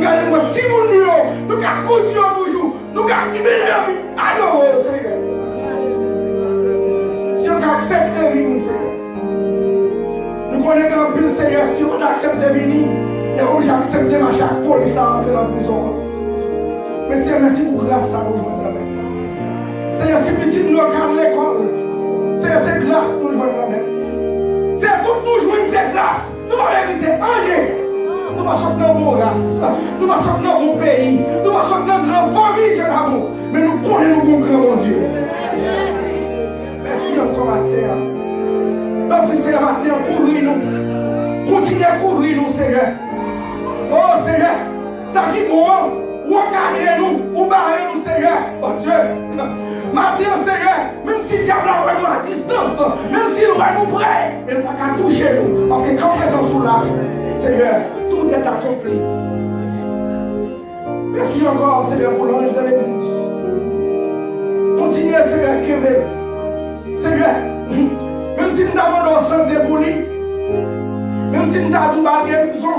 gardons moi, si nous gardons toujours, nous gardons alors, Seigneur. Si on accepte de venir, Seigneur. Nous connaissons un peu, Seigneur, si on accepte de venir, et on j'ai accepté ma chaque police à entrer dans la prison. Mais Seigneur, merci pour grâce à nous. Seigneur, si petit nous regarde l'école, Seigneur, c'est grâce pour nous. Seigneur, tout nous jouons, c'est grâce. Nous ne pouvons pas mériter rien. Nous ne sommes pas dans nos races, nous ne sommes pas dans nos pays, nous ne sommes pas dans notre famille de l'amour. Mais nous connaissons nos grand mon Dieu. Merci encore matin. Donc, Seigneur, matin, couvrir-nous. Continuez à couvrir nous, Seigneur. Oh, Seigneur, ça qui est bon, ou encadrez-nous, ou barrez-nous, Seigneur. Oh Dieu. Matin, Seigneur, même si le diable a vraiment à distance, même s'il va nous près, il ne va pas toucher nous. Parce que quand nous sommes sous là, Seigneur, tout est accompli. Merci encore, Seigneur, pour l'ange de l'église. Continuez, Seigneur, Kémé. Seigneur, même si nous demandons santé pour lui, même si nous avons une guérison,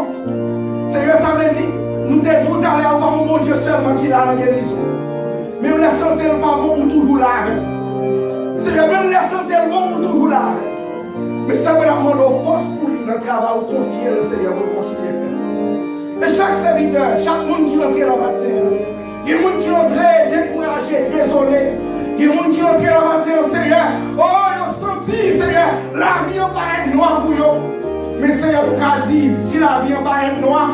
Seigneur, ça veut dire, nous devons tout aller à mon bon Dieu seulement qui a la guérison. Même la santé n'est pas bon pour toujours là. Seigneur, même la santé est bon pour toujours là. Mais ça veut demander force pour lui dans le travail, pour confier le Seigneur pour continuer à faire. Et chaque serviteur, chaque monde qui entre dans la terre, il y a des gens qui entrent découragés, désolés. Il y a des gens qui entrent dans la terre, Seigneur. Oh, ils ont senti, Seigneur, la vie paraît noire pour eux. Mais Seigneur, nous avons dit, si la vie paraît noire,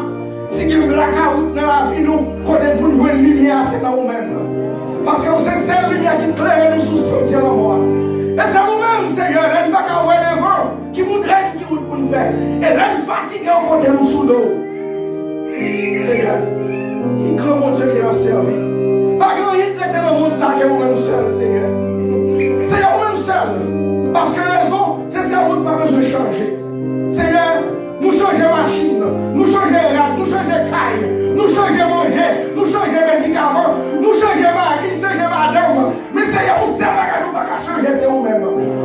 si il y a la carotte dans la vie, nous, côté pour nous une lumière, c'est dans nous-mêmes. Parce que c'est cette lumière qui claire nous sous sortir la mort. Et c'est vous-même, Seigneur, l'un pas qu'à voir les vents, qui nous draine, qui route pour nous faire. Et l'un fatigué en côté nous sous l'eau. Seigneur, il grand mon Dieu qui a servi. Pas grand il était dans le monde ça que vous-même seul, Seigneur. Seigneur, vous-même seul. Parce que la raison, c'est ça vous n'avez pas besoin de changer. Seigneur, nous changeons machine, nous changeons rad, nous changeons caille, nous changeons manger, nous changeons médicaments, nous changeons mari, nous changeons madame. Mais Seigneur, vous savez que nous ne pouvons pas changer, c'est vous-même.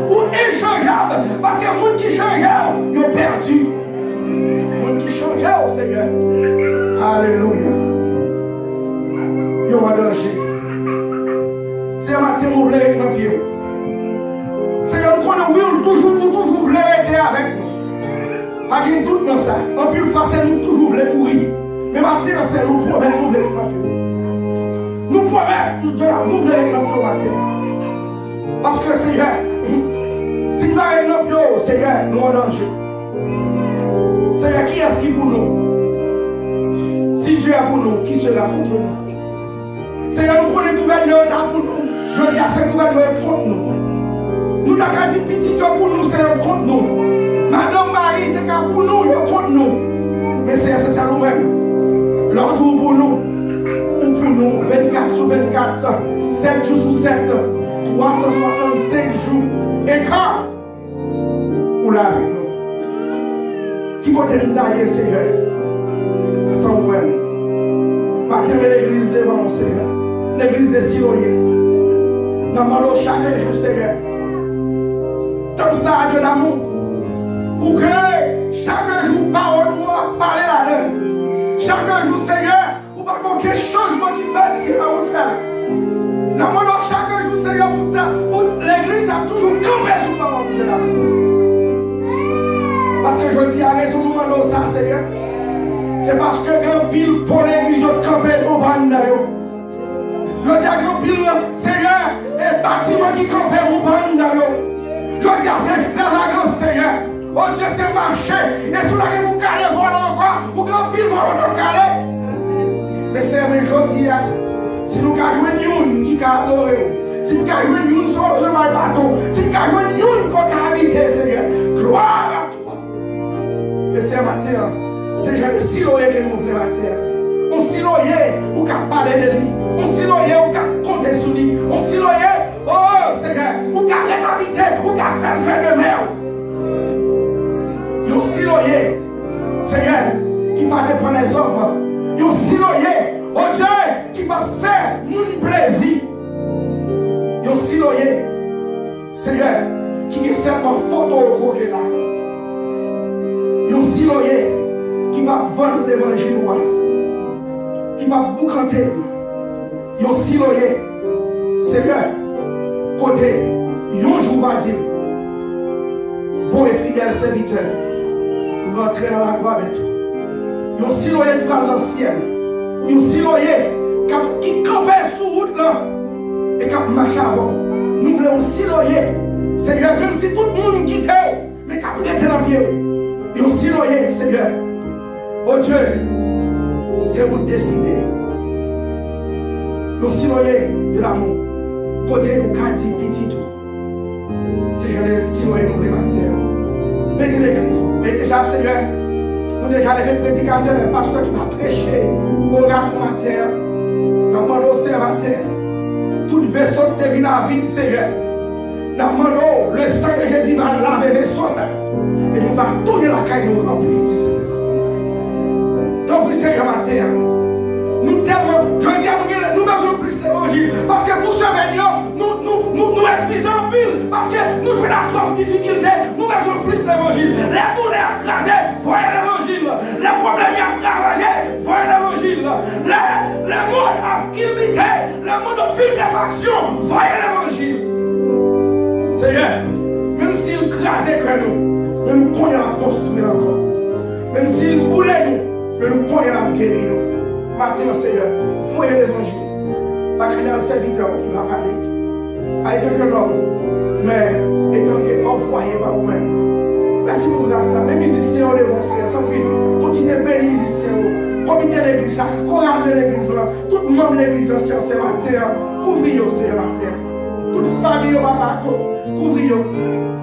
Ou inchangeable, parce que les gens qui changent, ils ont perdu. Les gens qui changent, Seigneur. Alléluia. Ils ont un danger. Seigneur, matin, nous voulons être dans pied. Seigneur, nous connaissons, toujours voulons être avec nous. Pas qu'il y ait tout dans ça. En plus, face nous toujours voulons courir. Mais maintenant, c'est nous promettons, nous voulons être dans pied. Nous promettons, nous voulons être dans pied matin. Parce que, Seigneur, si nous allons être dans pied, Seigneur, nous en danger. Seigneur, qui est-ce qui est pour nous? Si Dieu est pour nous, qui sera contre nous? Seigneur, nous connaissons le gouverneur pour nous. Je dis à ce gouverneur contre nous. Nous avons dit petit Dieu pour nous, Seigneur, contre nous. Madame Marie, t'es pour nous, il contre nous. Mais c'est ça nous-mêmes. L'ordre pour nous, ou pour nous, 24 sur 24, 7 jours sur 7, 365 jours. Et quand vous l'avez avec nous, qui côté nous d'ailleurs, Seigneur, sans vous-même. Matin, l'église devant nous, Seigneur. L'église des Siloyers. Nous demandons chaque jour, Seigneur. Comme ça, Dieu d'amour. Pour que chaque jour, parole nous parler là-dedans. Chaque jour, Seigneur, pour pas manquer changement qui fait si vous faire. Nous demandons chaque jour, Seigneur, pour l'église a toujours campé sous parole de l'amour. Parce que je dis à raison, nous demandons ça, Seigneur. C'est parce que grand pile pour l'église de camper au bandayo. Je dis à grand pile, Seigneur, et bâtiment qui campait au bandayo. Je dis à c'est extravagance, Seigneur. Oh Dieu, c'est marché. Et sous la rue, vous calez, voilà encore. Vous grand pile, voilà encore calé. Mais c'est un je dis, si nous avons une qui a adoré, si nous avons une sur le bâton, si nous avons une pour habiter, Seigneur, gloire à toi. Et c'est un matin. C'est jamais siloyer que nous voulons la terre. On siloyer ou qu'à parler de lui. On siloyer ou qu'à compter sur lui. On siloyer, oh Seigneur, ou qu'à réhabiter, ou qu'à faire de merde. On siloyer, Seigneur, qui va dépendre les hommes. On siloyer, oh Dieu, qui va faire nous plaisir. On siloyer, Seigneur, qui est seulement photo au croquet là. On siloyer, qui va vendre l'évangile. qui va boucanter, yon siloye, Seigneur, côté, yon jour va dire, bon et fidèle serviteur, pour rentrer dans la gloire avec toi. Yon siloye pour aller dans le ciel, yon siloye qui campait sous route là, et qui marche avant. Nous voulons siloye, Seigneur, même si tout le monde quitte, mais qui prête dans le pied. Yon siloye, Seigneur, oh Dieu, c'est vous décider. Yon siloye de l'amour. Côté où qu'a dit petit tout. C'est je si nous nous les matins. Bénis l'église. Et déjà, Seigneur, nous déjà les prédicateurs, pasteur qui va prêcher, oracle matin, nous demandons au matin, toute vaisseau qui te vient à vide, Seigneur. Nous demandons le sang de Jésus va laver vaisseau ça. Et nous va tourner la caille nous remplir du Saint-Esprit. Donc, Seigneur, matin, nous tellement, je dis à nous besoin plus l'évangile. Parce que pour ce réunion, nous épuisons en pile. Parce que nous jouons la trop difficulté, nous besoin plus l'évangile. Les douleurs écrasées, voyez l'évangile. Les problèmes ravagés, voyez l'évangile. Les mondes à kilbité, les mondes de putréfaction, voyez l'évangile. Seigneur, même s'il crasait que nous connaissons la construire encore. Même s'il boulait nous connaissons la guérir nous. Maintenant, Seigneur, voyez l'évangile. Pas qu'il y a un serviteur qui va parler. Pas étant que l'homme, mais étant que envoyé par vous-même. Merci pour grâce. Les musiciens ont dévancé. Continuez à bénir les musiciens. Comité de l'église, chaque chorale de l'église, tout le monde de l'église ancienne ce matin. Couvrez-vous ce matin. Toute famille, papa, couvrez-vous.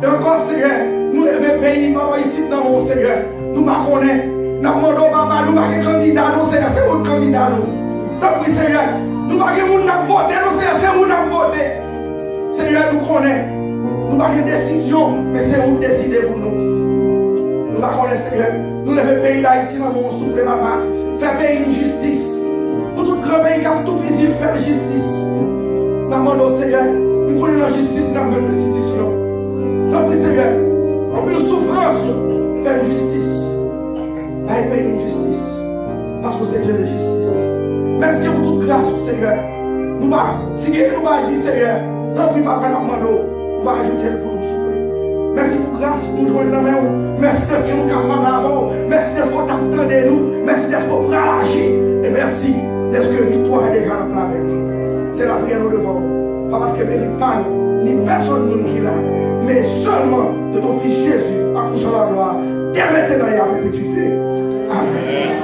Et encore, Seigneur, nous levons pays, papa, ici dans mon Seigneur. Nous ne connaissons pas. Nous demandons, papa, nous ne sommes pas candidats, nous, Seigneur, c'est votre candidat, nous. Tant pis, Seigneur, nous ne sommes pas voté, nous, Seigneur, c'est vous qui avons voté. Seigneur, nous connaissons. Nous n'avons pas de décision, mais c'est vous qui décidez pour nous. Nous ne connaissons, Seigneur. Nous levons le pays d'Haïti dans mon souple, papa. Faire payer une justice. Pour tout grand pays qui a tout plaisir, faire justice. Nous demandons, Seigneur, nous connaissons la justice dans notre institution. Tant pis, Seigneur, en plus de souffrance, faire une justice. Aille payer une justice. Parce que c'est Dieu de justice. Merci pour toute grâce, Seigneur. Nous va, si nous va dire, Seigneur, tant pis, papa, nous demandons, on va ajouter pour nous souffrir. Merci pour grâce, pour nous joindre dans la main. Merci de ce que nous sommes capables d'avant. Merci de ce qu'on t'attend de nous. Merci de ce qu'on prend à l'agir. Et merci de ce que la victoire est déjà dans la main. C'est la prière nous devons. Pas parce qu'elle ne mérite pas nous, ni personne nous qui l'a, mais seulement de ton Fils Jésus, à cause de la gloire, dès maintenant et à perpétuité. Amen.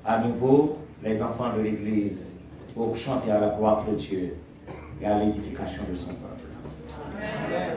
À nouveau, les enfants de l'Église pour chanter à la gloire de Dieu et à l'édification de son peuple. Amen.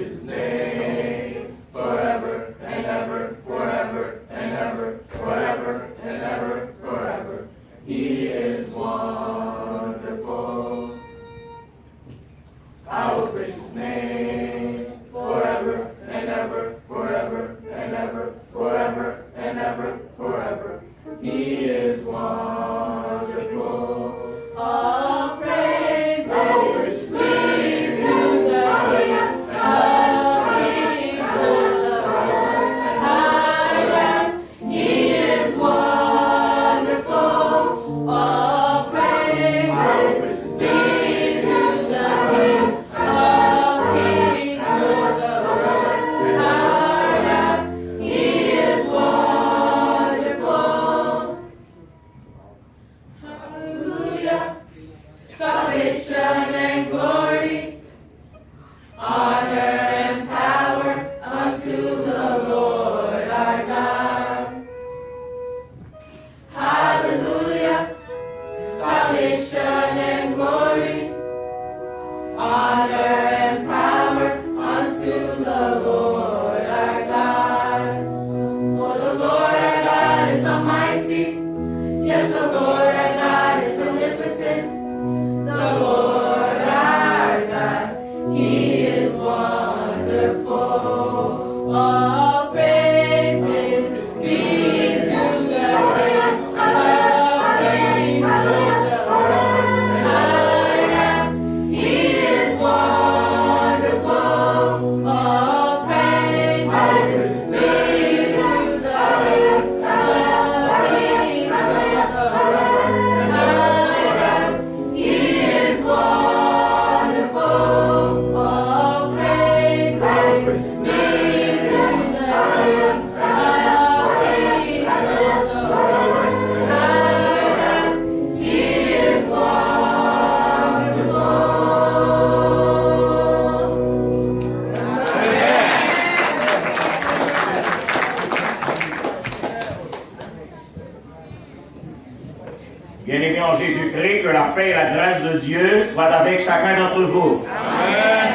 is his name, forever and ever, forever and ever, forever and ever, forever. He is wonderful. I will praise his name, forever and ever, forever and ever, forever and ever, forever. He is wonderful. All praises be to the King of Kings, to the Lord I am. He is wonderful. All praises be to the King of Kings, to the Lord I am. He is wonderful. Hallelujah. Salvation and glory, honor and power unto the Lord our God. Hallelujah. Salvation and glory, honor and power unto the Lord our God. For the Lord our God is almighty. Yes, the Lord our God is omnipotent. The Lord our God, He is wonderful. All praises be to the King of Kings, to the Lord I am. He is wonderful. All praises be to the King of Kings, to the Lord I am. He is wonderful. All praises be to the King of Kings, to the Lord I am. He is Bien-aimés en Jésus-Christ, que la paix et la grâce de Dieu soient avec chacun d'entre vous. Amen.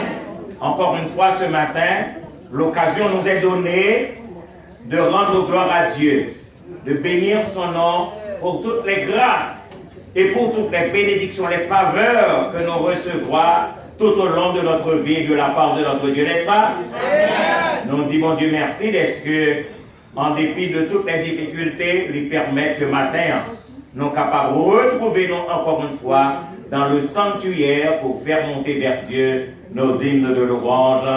Encore une fois ce matin, l'occasion nous est donnée de rendre gloire à Dieu, de bénir son nom pour toutes les grâces et pour toutes les bénédictions, les faveurs que nous recevrons tout au long de notre vie de la part de notre Dieu, n'est-ce pas? Amen. Nous disons Dieu merci d'être que, en dépit de toutes les difficultés, lui permettre que matin, nous sommes capables de retrouver nous encore une fois dans le sanctuaire pour faire monter vers Dieu nos hymnes de louange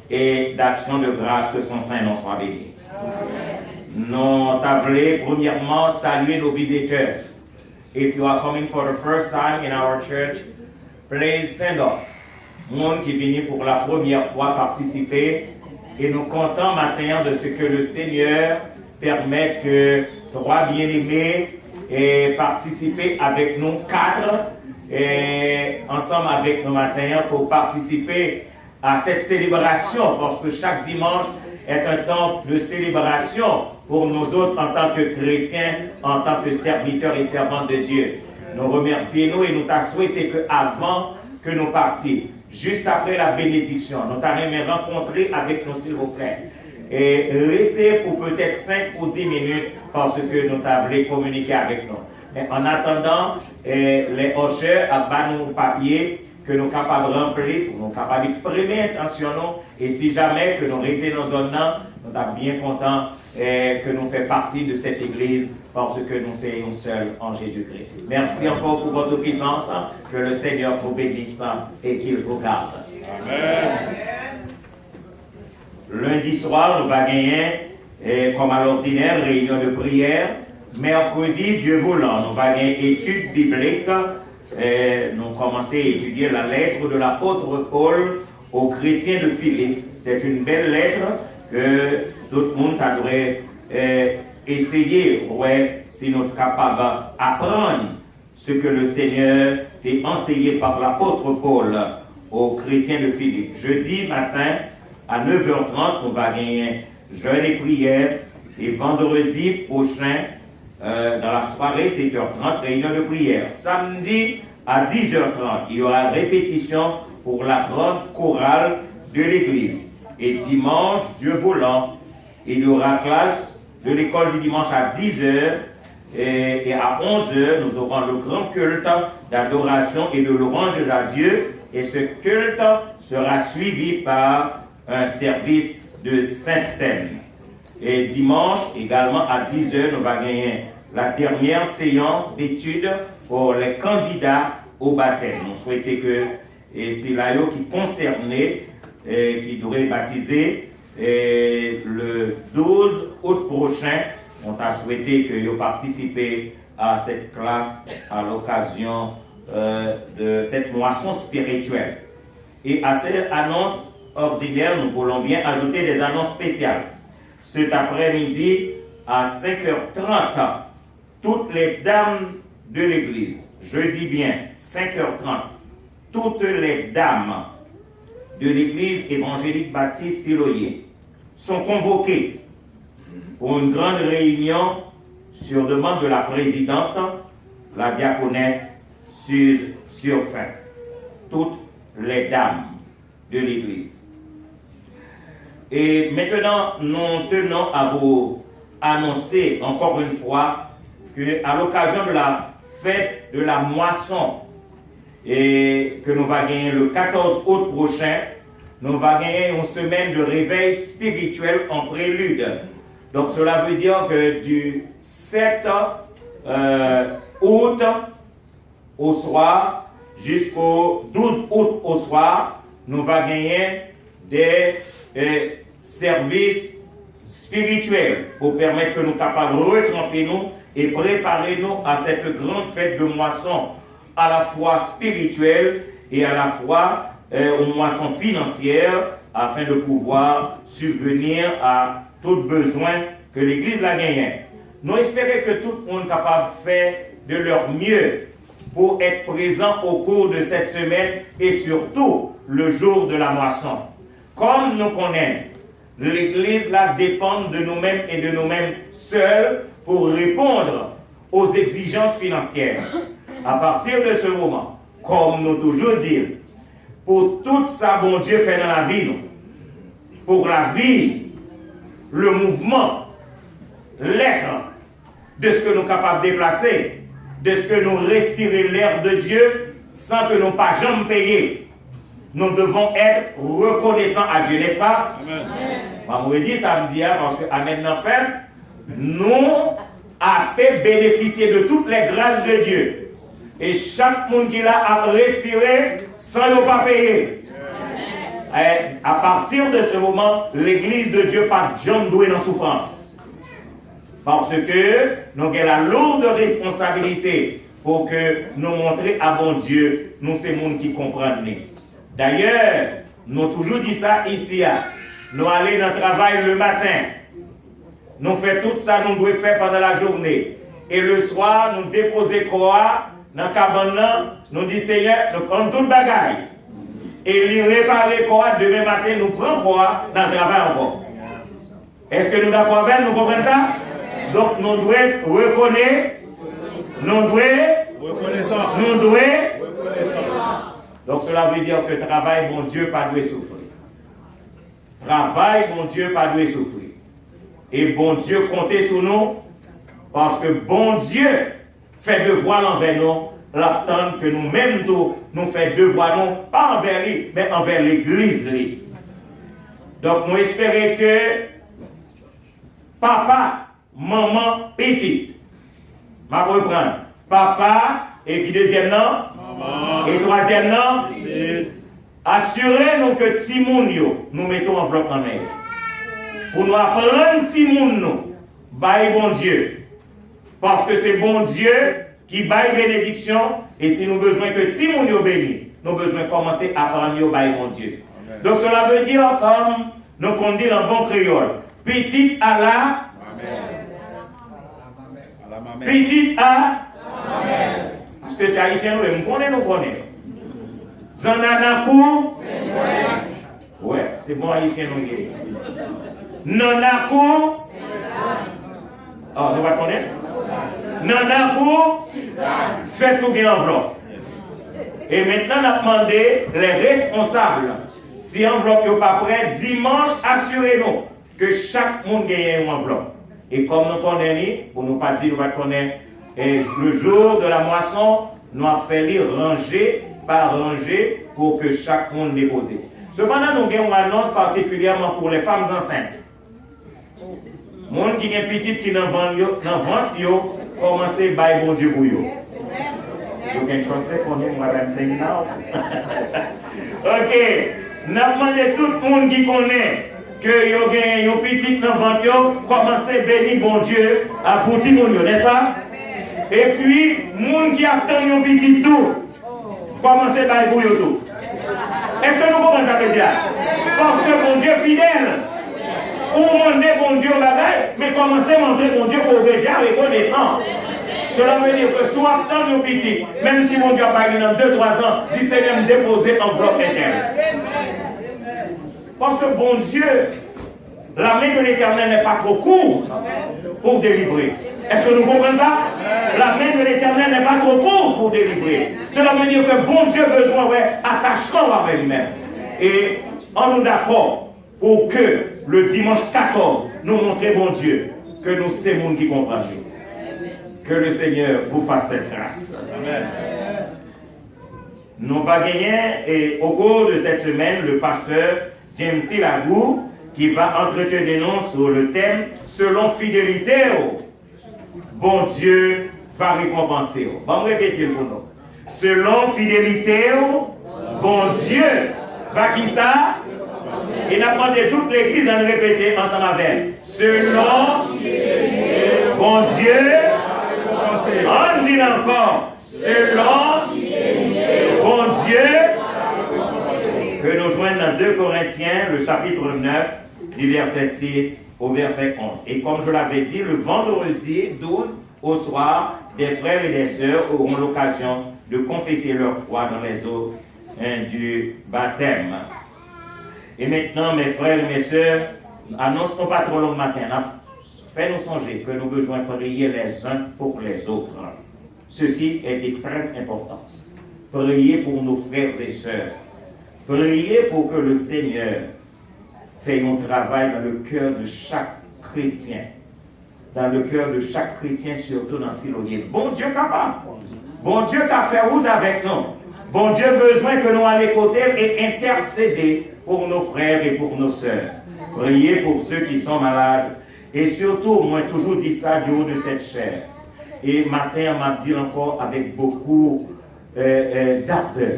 et d'action de grâce, que son Saint nom soit béni. Nous t'appelons premièrement saluer nos visiteurs. If you are coming for the first time in our church, please stand up. Monde qui vient pour la première fois participer, et nous comptons maintenant de ce que le Seigneur permet que trois bien-aimés et participer avec nous quatre et ensemble avec nous maintenant pour participer à cette célébration, parce que chaque dimanche est un temps de célébration pour nous autres en tant que chrétiens, en tant que serviteurs et servantes de Dieu. Nous remercions et nous t'a souhaité qu'avant que nous partions, juste après la bénédiction, nous t'aimerions rencontrer avec nous s'il vous plaît. Et rester pour peut-être 5 ou 10 minutes parce que nous t'avons communiqué avec nous. Mais en attendant, les ushers à bas nos papiers que nous sommes capables de remplir, que nous sommes capables d'exprimer intention, et si jamais que nous restons dans zone là, nous sommes bien contents que nous faisons partie de cette église parce que nous sommes seuls en Jésus-Christ. Merci encore pour votre présence, que le Seigneur vous bénisse et qu'il vous garde. Amen. Lundi soir, nous allons gagner, comme à l'ordinaire, réunion de prière. Mercredi, Dieu voulant, nous allons gagner étude biblique. Nous commençons à étudier la lettre de l'apôtre Paul aux chrétiens de Philippe. C'est une belle lettre que tout le monde devrait essayer, si nous sommes capables d'apprendre ce que le Seigneur a enseigné par l'apôtre Paul aux chrétiens de Philippe. Jeudi matin, à 9h30, on va gagner jeûne et prière. Et vendredi prochain, dans la soirée, 7h30, réunion de prière. Samedi, à 10h30, il y aura répétition pour la grande chorale de l'église. Et dimanche, Dieu voulant, il y aura classe de l'école du dimanche à 10h et à 11h, nous aurons le grand culte d'adoration et de louange à Dieu. Et ce culte sera suivi par un service de Sainte Seine. Et dimanche, également à 10h, nous allons gagner la dernière séance d'études pour les candidats au baptême. Nous souhaitons que c'est là qui concernés, qui devraient baptiser le 12 août prochain. On a souhaité que vous participiez à cette classe à l'occasion de cette moisson spirituelle. Et à cette annonce ordinaire, nous voulons bien ajouter des annonces spéciales. Cet après-midi, à 5h30, toutes les dames de l'église, je dis bien 5h30, toutes les dames de l'église évangélique baptiste Siloé sont convoquées pour une grande réunion sur demande de la présidente, la diaconesse Suze Surfin. Toutes les dames de l'église. Et maintenant, nous tenons à vous annoncer encore une fois qu'à l'occasion de la fête de la moisson et que nous allons gagner le 14 août prochain, nous allons gagner une semaine de réveil spirituel en prélude. Donc cela veut dire que du 7 août au soir jusqu'au 12 août au soir, nous allons gagner des services spirituels pour permettre que nous capables de retremper nous et préparer nous à cette grande fête de moisson, à la fois spirituelle et à la fois une moisson financière, afin de pouvoir subvenir à tout besoin que l'Église a gagné. Nous espérons que tout le monde est capable de faire de leur mieux pour être présent au cours de cette semaine et surtout le jour de la moisson. Comme nous connaissons, l'Église là dépend de nous-mêmes et de nous-mêmes seuls pour répondre aux exigences financières. À partir de ce moment, comme nous toujours disons, pour tout ça, bon Dieu fait dans la vie, nous, pour la vie, le mouvement, l'être, de ce que nous sommes capables de déplacer, de ce que nous respirons l'air de Dieu, sans que nous pas jamais payer. Nous devons être reconnaissants à Dieu, n'est-ce pas? Amen. Je vous dis samedi, parce que Amen n'a fait, nous avons bénéficié de toutes les grâces de Dieu. Et chaque monde qui l'a a respiré sans ne pas payer. Et à partir de ce moment, l'Église de Dieu pas jamais douée dans souffrance. Parce que nous avons la lourde responsabilité pour que nous montrions à bon Dieu, nous c'est monde qui comprennent. D'ailleurs, nous avons toujours dit ça ici. Nous allons dans le travail le matin. Nous faisons tout ça, nous devons faire pendant la journée. Et le soir, nous déposons quoi dans le cabane, nous disons Seigneur, nous prenons tout le bagage. Et lui réparer quoi demain matin, nous prenons quoi dans le travail encore. Est-ce que nous d'accord avec nous comprenons ça? Donc nous devons reconnaître, nous devons reconnaissance. Nous devons reconnaissance. Donc cela veut dire que travail, bon Dieu, pas doit souffrir. Travail, bon Dieu, pas doit souffrir. Et bon Dieu, comptez sur nous, parce que bon Dieu fait devoir envers nous, l'attendre que nous-mêmes nous faisons devoir, non pas envers lui, mais envers l'Église. Donc nous espérons que papa, maman, petite, ma reprendre. Papa, et puis deuxième nom, maman. Et troisième nom, assurez-nous que Timoun, nous mettons enveloppe en main. Pour nous apprendre Timoun, nous, baille bon Dieu. Parce que c'est bon Dieu qui baille bénédiction. Et si nous avons besoin que Timoun nous bénisse, nous avons besoin de commencer à prendre nous baille bon Dieu. Amen. Donc cela veut dire, comme nous dit en bon créole, petite à la, Amen. Petite à, Amen. Parce que c'est haïtien, nous connaissons. Zananakou, ouais, c'est bon haïtien, nous. Nanakou, oh, vous va connaître? Nanakou, faites tout bien enveloppe. Et maintenant, on a demandé les responsables Si enveloppe n'est pas prête, dimanche, assurez-nous que chaque monde gagne une enveloppe. Et comme nous connaissons, pour nous pas dire, nous pas connaître, le jour de la moisson, nous avons fait les ranger par ranger pour que chaque monde dépose. Cependant, nous avons une annonce particulièrement pour les femmes enceintes. Les gens qui ont petit qui n'ont pas commencez à bailler bon Dieu pour eux. Vous avez une chose pour nous, madame Seigneur. Ok. Nous avons demandé tout le monde qui connaît que vous avez une petite dans le ventre, commencez à bénir bon Dieu à pour tout le monde, n'est-ce pas? Et puis, les gens qui attendent une petite tout, commencez à bailler pour eux tout. Est-ce que nous comprenons ça veut dire? Parce que bon Dieu est fidèle. Ou demander bon Dieu au bagage, mais commencez à montrer bon Dieu pour obéir et reconnaissance. Cela veut dire que soit dans nos petits, même si mon Dieu a pas eu dans 2-3 ans, dit Seigneur me déposer en bloc interne. Parce que bon Dieu, la main de l'Éternel n'est pas trop courte pour délivrer. Est-ce que nous comprenons ça? La main de l'Éternel n'est pas trop courte pour délivrer. Cela veut dire que bon Dieu a besoin d'attachement avec lui-même. Et on nous d'accord pour que le dimanche 14, nous montrions bon Dieu que nous sommes les gens qui comprennent. Que le Seigneur vous fasse cette grâce. Amen. Nous allons gagner, et au cours de cette semaine, le pasteur James Lagou qui va entretenir nous sur le thème selon fidélité. Bon Dieu va récompenser. On va répéter pour nous. Selon fidélité, bon Dieu va qui ça? Et nous avons demandé toute l'église à nous répéter ensemble avec. Selon bon Dieu, on dit encore, selon bon Dieu, que nous joignons dans 2 Corinthiens, le chapitre 9, du verset 6 au verset 11. Et comme je l'avais dit, le vendredi 12 au soir, des frères et des sœurs auront l'occasion de confesser leur foi dans les eaux du baptême. Et maintenant, mes frères et mes sœurs, annonce-nous pas trop long matin. Fais-nous songer que nous avons besoin de prier les uns pour les autres. Ceci est d'extrême importance. Priez pour nos frères et sœurs. Priez pour que le Seigneur fasse un travail dans le cœur de chaque chrétien. Dans le cœur de chaque chrétien, surtout dans Siloé. Bon Dieu capable. Bon Dieu qui a fait route avec nous. Bon Dieu besoin que nous allions côté et intercéder pour nos frères et pour nos sœurs. Priez pour ceux qui sont malades. Et surtout, moi, j'ai toujours dit ça du haut de cette chair. Et matin, on m'a dit encore avec beaucoup d'ardeur,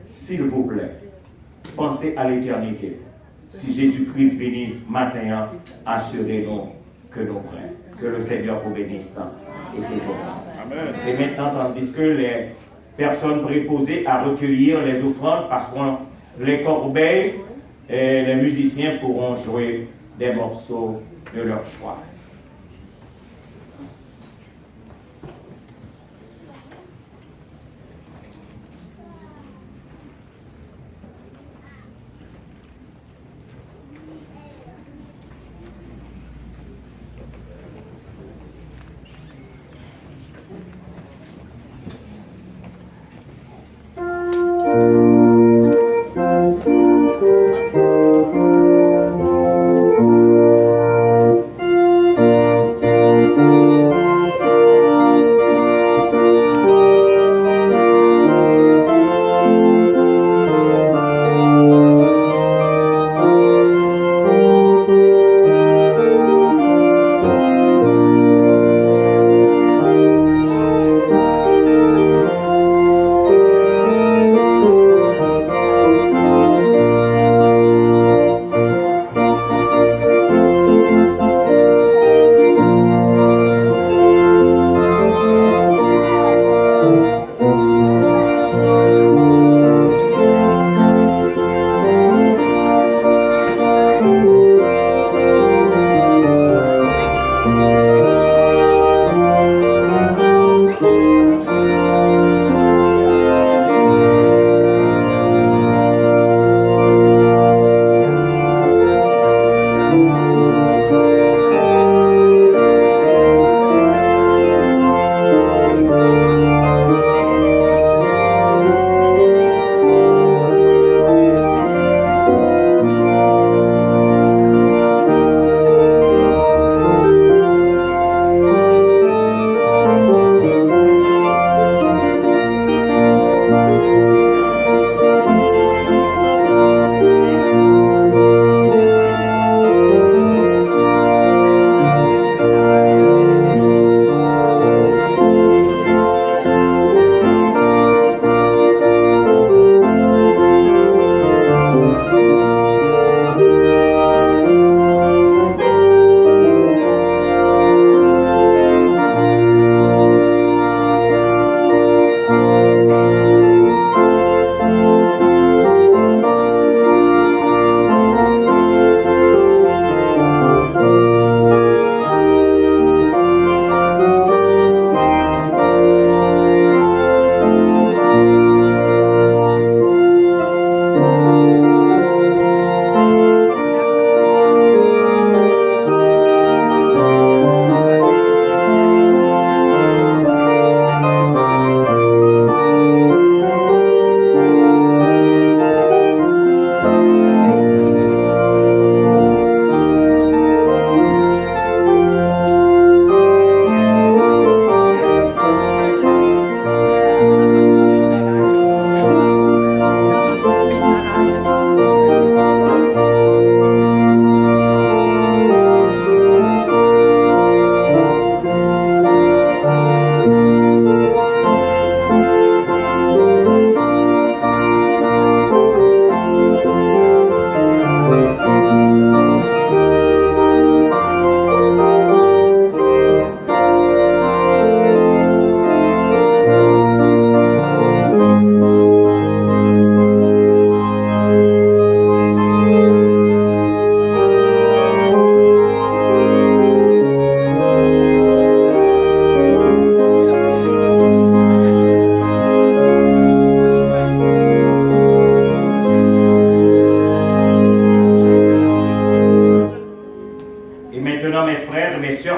s'il vous plaît, pensez à l'éternité. Si Jésus-Christ vient matin, assurez-nous que nous prêts. Que le Seigneur vous bénisse et toujours. Amen. Et maintenant, tandis que les personnes préposées à recueillir les offrandes, parce que les corbeilles, les musiciens pourront jouer des morceaux de leur choix.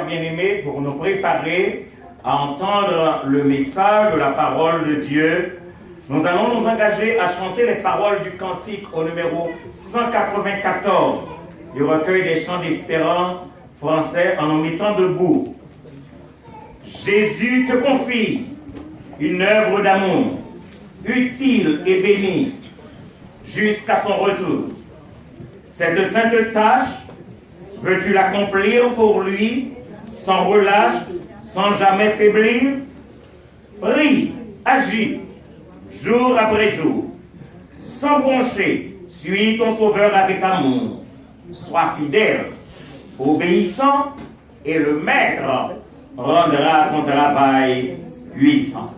bien-aimés, pour nous préparer à entendre le message de la parole de Dieu, nous allons nous engager à chanter les paroles du cantique au numéro 194 du recueil des chants d'espérance français en nous mettant debout. Jésus te confie une œuvre d'amour, utile et bénie, jusqu'à son retour. Cette sainte tâche, veux-tu l'accomplir pour lui, sans relâche, sans jamais faiblir? Prie, agis, jour après jour, sans broncher, suis ton Sauveur avec amour. Sois fidèle, obéissant, et le Maître rendra ton travail puissant.